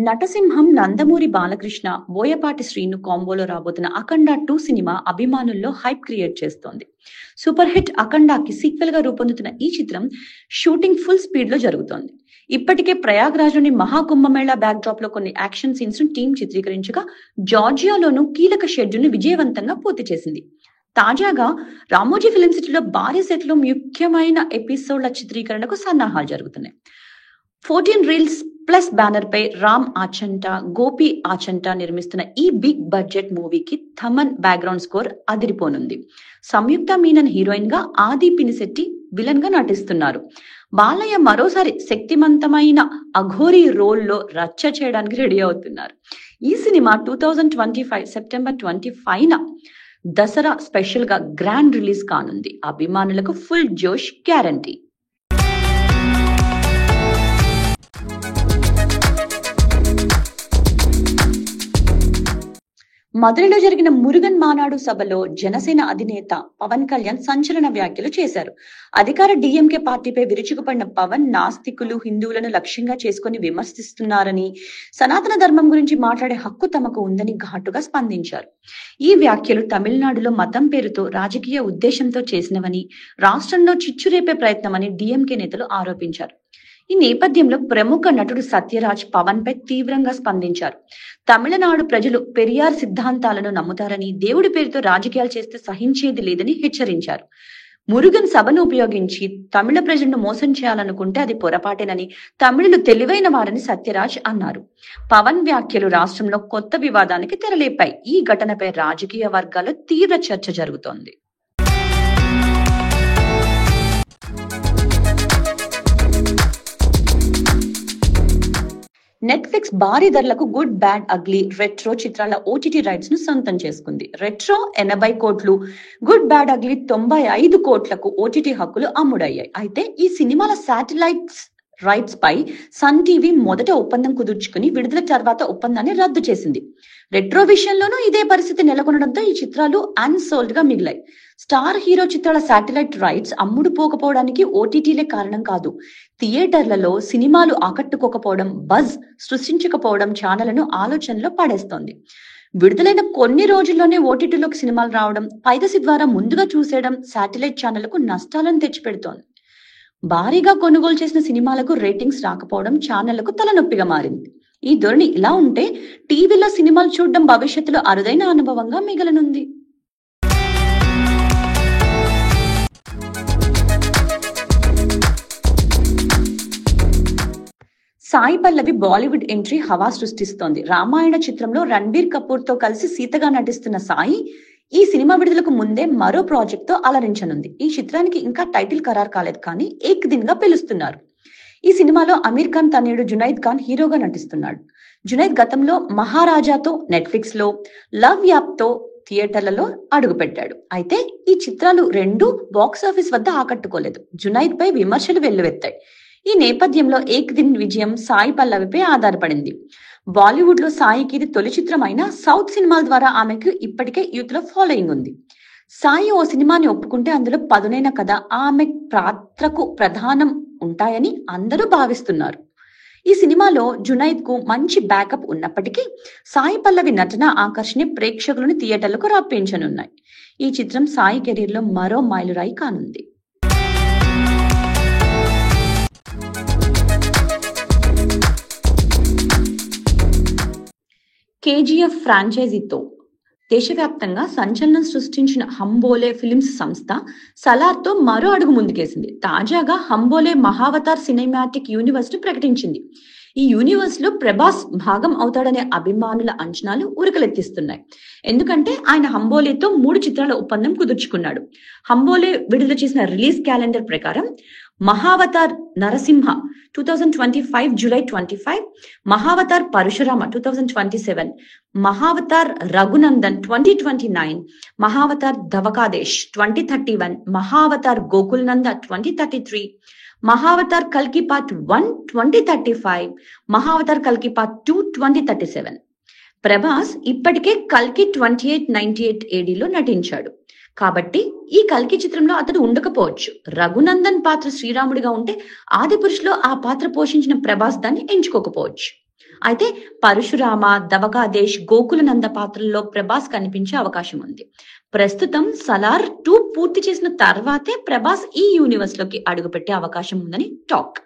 నటసింహం నందమూరి బాలకృష్ణ, బోయపాటి శ్రీను కాంబోలో రాబోతున్న అఖండ 2 సినిమా అభిమానుల్లో hype create చేస్తోంది. సూపర్ హిట్ అఖండాకి సీక్వెల్ గా రూపొందుతున్న ఈ చిత్రం షూటింగ్ ఫుల్ స్పీడ్ లో జరుగుతోంది. ఇప్పటికే ప్రయాగ్రాజ్లోని మహాకుంభమేళా బ్యాక్ డ్రాప్ లో కొన్ని యాక్షన్ సీన్స్ ను టీం చిత్రీకరించగా, జార్జియాలోనూ కీలక షెడ్యూల్ ని విజయవంతంగా పూర్తి చేసింది. తాజాగా రామోజీ ఫిలిం సిటీలో భారీ సెట్ లో ముఖ్యమైన ఎపిసోడ్ల చిత్రీకరణకు సన్నాహాలు జరుగుతున్నాయి. 14 రీల్స్ ప్లస్ బ్యానర్ పై రామ్ ఆచంట, గోపి ఆచంట నిర్మిస్తున్న ఈ బిగ్ బడ్జెట్ మూవీకి థమన్ బ్యాక్గ్రౌండ్ స్కోర్ అదిరిపోనుంది. సంయుక్త మీనన్ హీరోయిన్ గా, ఆది పినిశెట్టి విలన్ గా నటిస్తున్నారు. బాలయ్య మరోసారి శక్తివంతమైన అఘోరీ రోల్ లో రచ్చ చేయడానికి రెడీ అవుతున్నారు. ఈ సినిమా 2025 సెప్టెంబర్ 25న దసరా స్పెషల్ గా గ్రాండ్ రిలీజ్ కానుంది. అభిమానులకు ఫుల్ జోష్ గ్యారంటీ. మదురైలో జరిగిన మురుగన్ మానాడు సభలో జనసేన అధినేత పవన్ కళ్యాణ్ సంచలన వ్యాఖ్యలు చేశారు. అధికార డీఎంకే పార్టీపై విరుచుకుపడిన పవన్ నాస్తికులు, హిందువులను లక్ష్యంగా చేసుకుని విమర్శిస్తున్నారని, సనాతన ధర్మం గురించి మాట్లాడే హక్కు తమకు ఉందని ఘాటుగా స్పందించారు. ఈ వ్యాఖ్యలు తమిళనాడులో మతం పేరుతో రాజకీయ ఉద్దేశంతో చేసినవని, రాష్ట్రంలో చిచ్చురేపే ప్రయత్నమని డీఎంకే నేతలు ఆరోపించారు. ఈ నేపథ్యంలో ప్రముఖ నటుడు సత్యరాజ్ పవన్ పై తీవ్రంగా స్పందించారు. తమిళనాడు ప్రజలు పెరియార్ సిద్ధాంతాలను నమ్ముతారని, దేవుడి పేరుతో రాజకీయాలు చేస్తే సహించేది లేదని హెచ్చరించారు. మురుగన్ సభను ఉపయోగించి తమిళ ప్రజలను మోసం చేయాలనుకుంటే అది పొరపాటేనని, తమిళులు తెలివైన వారని సత్యరాజ్ అన్నారు. పవన్ వ్యాఖ్యలు రాష్ట్రంలో కొత్త వివాదానికి తెరలేపాయి. ఈ ఘటనపై రాజకీయ వర్గాల్లో తీవ్ర చర్చ జరుగుతోంది. నెట్ఫ్లిక్స్ భారీ ధరలకు గుడ్ బ్యాడ్ అగ్లీ, రెట్రో చిత్రాల ఓటీటీ రైట్స్ ను సొంతం చేసుకుంది. రెట్రో 80 కోట్లు, గుడ్ బ్యాడ్ అగ్లీ 95 కోట్లకు ఓటీటీ హక్కులు అమ్ముడయ్యాయి. అయితే ఈ సినిమాల శాటిలైట్స్ రైట్స్ పై సన్ టీవీ మొదట ఒప్పందం కుదుర్చుకుని విడుదల తర్వాత ఒప్పందాన్ని రద్దు చేసింది. రెట్రో విషయంలోనూ ఇదే పరిస్థితి నెలకొనడంతో ఈ చిత్రాలు అన్సోల్డ్ గా మిగిలాయి. స్టార్ హీరో చిత్రాల శాటిలైట్ రైట్స్ అమ్ముడు పోకపోవడానికి ఓటీటీలే కారణం కాదు. థియేటర్లలో సినిమాలు ఆకట్టుకోకపోవడం, బజ్ సృష్టించకపోవడం ఛానళ్లను ఆలోచనలో పడేస్తోంది. విడుదలైన కొన్ని రోజుల్లోనే ఓటీటీలోకి సినిమాలు రావడం, పైరసీ ద్వారా ముందుగా చూసేయడం శాటిలైట్ ఛానళ్లకు నష్టాలను తెచ్చిపెడుతోంది. భారీగా కొనుగోలు చేసిన సినిమాలకు రేటింగ్స్ రాకపోవడం ఛానళ్లకు తలనొప్పిగా మారింది. ఈ ధోరణి ఇలా ఉంటే టీవీలో సినిమాలు చూడడం భవిష్యత్తులో అరుదైన అనుభవంగా మిగలనుంది. సాయి పల్లవి బాలీవుడ్ ఎంట్రీ హవా సృష్టిస్తోంది. రామాయణ చిత్రంలో రణబీర్ కపూర్ తో కలిసి సీతగా నటిస్తున్న సాయి ఈ సినిమా విడుదలకు ముందే మరో ప్రాజెక్ట్ తో అలరించనుంది. ఈ చిత్రానికి ఇంకా టైటిల్ ఖరారు కాలేదు, కానీ ఏక్ దిన్ గా పిలుస్తున్నారు. ఈ సినిమాలో అమీర్ ఖాన్ తనయుడు జునైద్ ఖాన్ హీరోగా నటిస్తున్నాడు. జునైద్ గతంలో మహారాజాతో నెట్ఫ్లిక్స్ లో, లవ్ యాప్ తో థియేటర్లలో అడుగుపెట్టాడు. అయితే ఈ చిత్రాలు రెండూ బాక్సాఫీస్ వద్ద ఆకట్టుకోలేదు. జునైద్ పై విమర్శలు వెల్లువెత్తాయి. ఈ నేపథ్యంలో ఏక్ దిన్ విజయం సాయి పల్లవిపై ఆధారపడింది. బాలీవుడ్ లో సాయికి ఇది తొలి చిత్రం అయినా సౌత్ సినిమాల ద్వారా ఆమెకు ఇప్పటికే యూత్ లో ఫాలోయింగ్ ఉంది. సాయి ఓ సినిమాని ఒప్పుకుంటే అందులో పదునైన కథ, ఆమె పాత్రకు ప్రధానం ఉంటాయని అందరూ భావిస్తున్నారు. ఈ సినిమాలో జునైద్ కు మంచి బ్యాకప్ ఉన్నప్పటికీ సాయి పల్లవి నటన, ఆకర్షణ ప్రేక్షకులను థియేటర్లకు రప్పించనున్నాయి. ఈ చిత్రం సాయి కెరీర్ లో మరో మైలురాయి కానుంది. కేజీఎఫ్ ఫ్రాంచైజీతో దేశవ్యాప్తంగా సంచలనం సృష్టించిన హంబోలే ఫిల్మ్స్ సంస్థ సలార్తో మరో అడుగు ముందుకేసింది. తాజాగా హంబోలే మహావతార్ సినిమాటిక్ యూనివర్స్ ను ప్రకటించింది. ఈ యూనివర్స్ లో ప్రభాస్ భాగం అవుతాడనే అభిమానుల అంచనాలు ఉరకలెత్తిస్తున్నాయి. ఎందుకంటే ఆయన హంబోలేతో 3 చిత్రాల ఒప్పందం కుదుర్చుకున్నాడు. హంబోలే విడుదల చేసిన రిలీజ్ క్యాలెండర్ ప్రకారం మహావతార్ నరసింహ 2025 జూలై 25, మహావతార్ పరశురామ 2027, మహావతార్ రఘునందన్ 2029, మహావతార్ ధవకాదేశ్ 2031, మహావతార్ గోకుల్ నంద 2033, మహావతార్ కల్కి పార్ట్ 1 2035, మహావతార్ కల్కి పార్ట్ 2 2037. ప్రభాస్ ఇప్పటికే కల్కి 2898 ఏడీలో నటించాడు. కాబట్టి ఈ కల్కి చిత్రంలో అతడు ఉండకపోవచ్చు. రఘునందన్ పాత్ర శ్రీరాముడిగా ఉంటే ఆదిపురుషులో ఆ పాత్ర పోషించిన ప్రభాస్ దాన్ని ఎంచుకోకపోవచ్చు. అయితే పరశురామ, దవకాదేశ్, గోకులనంద పాత్రల్లో ప్రభాస్ కనిపించే అవకాశం ఉంది. ప్రస్తుతం సలార్ 2 పూర్తి చేసిన తర్వాతే ప్రభాస్ ఈ యూనివర్స్ లోకి అడుగుపెట్టే అవకాశం ఉందని టాక్.